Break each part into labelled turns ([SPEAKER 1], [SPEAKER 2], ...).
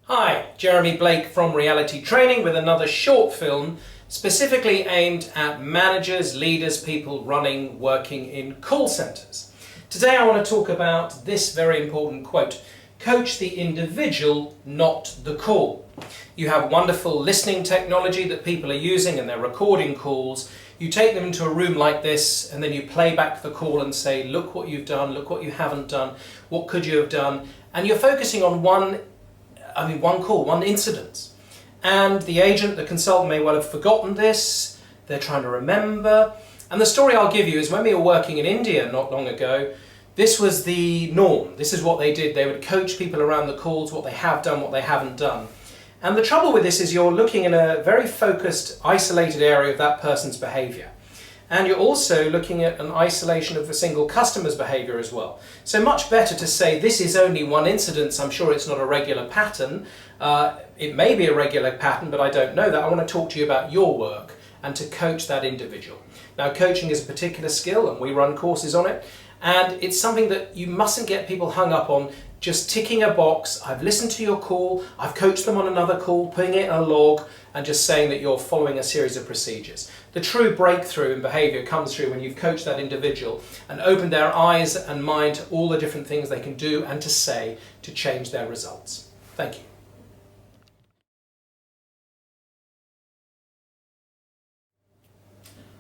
[SPEAKER 1] Hi, Jeremy Blake from Reality Training with another short film specifically aimed at managers, leaders, people running, working in call centres. Today I want to talk about this very important quote: coach the individual, not the call. You have wonderful listening technology that people are using and they're recording calls. You take them into a room like this and then you play back the call and say, look what you've done, look what you haven't done, what could you have done? And you're focusing on one call, one incident. And the agent, the consultant may well have forgotten this, they're trying to remember. And the story I'll give you is when we were working in India not long ago, this was the norm. This is what they did. They would coach people around the calls, what they have done, what they haven't done. And the trouble with this is you're looking in a very focused, isolated area of that person's behaviour. And you're also looking at an isolation of a single customer's behaviour as well. So much better to say this is only one incident, I'm sure it's not a regular pattern. It may be a regular pattern, but I don't know that. I want to talk to you about your work and to coach that individual. Now, coaching is a particular skill and we run courses on it. And it's something that you mustn't get people hung up on just ticking a box. I've listened to your call, I've coached them on another call, putting it in a log and just saying that you're following a series of procedures. The true breakthrough in behaviour comes through when you've coached that individual and opened their eyes and mind to all the different things they can do and to say to change their results. Thank you.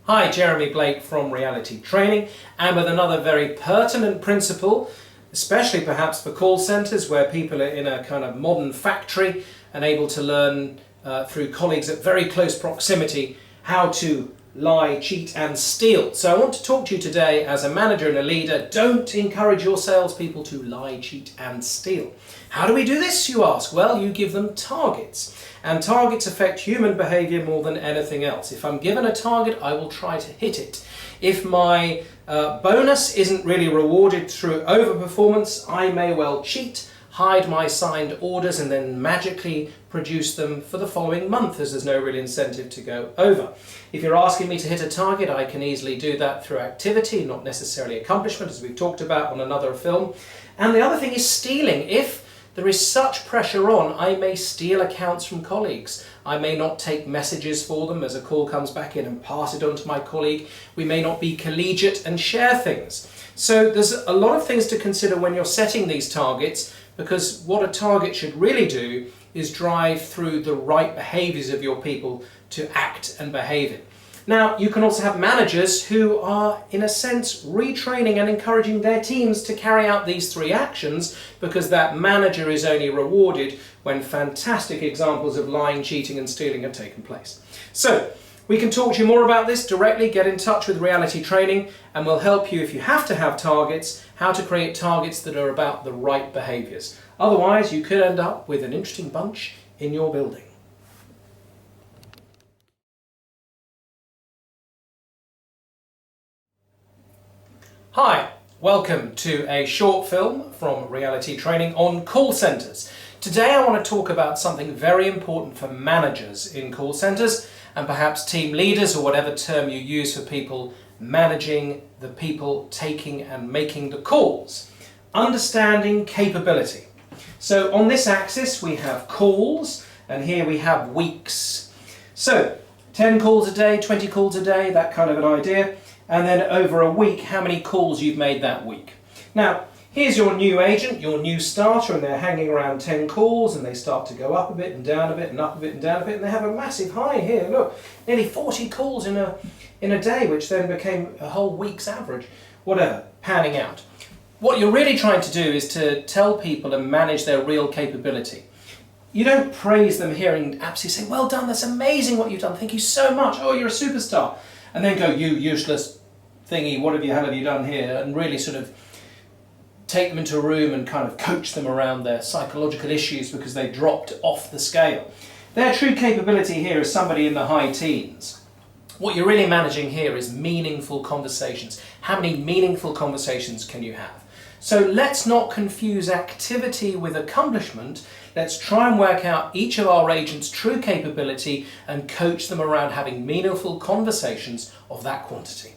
[SPEAKER 1] Hi, Jeremy Blake from Reality Training, and with another very pertinent principle, especially perhaps for call centres where people are in a kind of modern factory and able to learn through colleagues at very close proximity how to lie, cheat and steal. So I want to talk to you today as a manager and a leader. Don't encourage your salespeople to lie, cheat and steal. How do we do this, you ask? Well, you give them targets. And targets affect human behaviour more than anything else. If I'm given a target, I will try to hit it. If my bonus isn't really rewarded through overperformance, I may well cheat, hide my signed orders and then magically produce them for the following month as there's no real incentive to go over. If you're asking me to hit a target, I can easily do that through activity, not necessarily accomplishment, as we've talked about on another film. And the other thing is stealing. If there is such pressure on, I may steal accounts from colleagues. I may not take messages for them as a call comes back in and pass it on to my colleague. We may not be collegiate and share things. So there's a lot of things to consider when you're setting these targets, because what a target should really do is drive through the right behaviours of your people to act and behave in. Now, you can also have managers who are, in a sense, retraining and encouraging their teams to carry out these three actions, because that manager is only rewarded when fantastic examples of lying, cheating and stealing have taken place. So, we can talk to you more about this directly. Get in touch with Reality Training and we'll help you, if you have to have targets, how to create targets that are about the right behaviours. Otherwise, you could end up with an interesting bunch in your building. Hi, welcome to a short film from Reality Training on call centres. Today I want to talk about something very important for managers in call centres and perhaps team leaders, or whatever term you use for people managing the people taking and making the calls. Understanding capability. So on this axis we have calls and here we have weeks. So 10 calls a day, 20 calls a day, that kind of an idea. And then over a week, how many calls you've made that week. Now, here's your new agent, your new starter, and they're hanging around 10 calls and they start to go up a bit and down a bit and up a bit and down a bit, and they have a massive high here. Look, nearly 40 calls in a day, which then became a whole week's average. Whatever, panning out. What you're really trying to do is to tell people and manage their real capability. You don't praise them here and absolutely say, well done, that's amazing what you've done, thank you so much, oh, you're a superstar. And then go, you useless thingy, what the hell have you done here? And really sort of take them into a room and kind of coach them around their psychological issues because they dropped off the scale. Their true capability here is somebody in the high teens. What you're really managing here is meaningful conversations. How many meaningful conversations can you have? So let's not confuse activity with accomplishment. Let's try and work out each of our agents' true capability and coach them around having meaningful conversations of that quantity.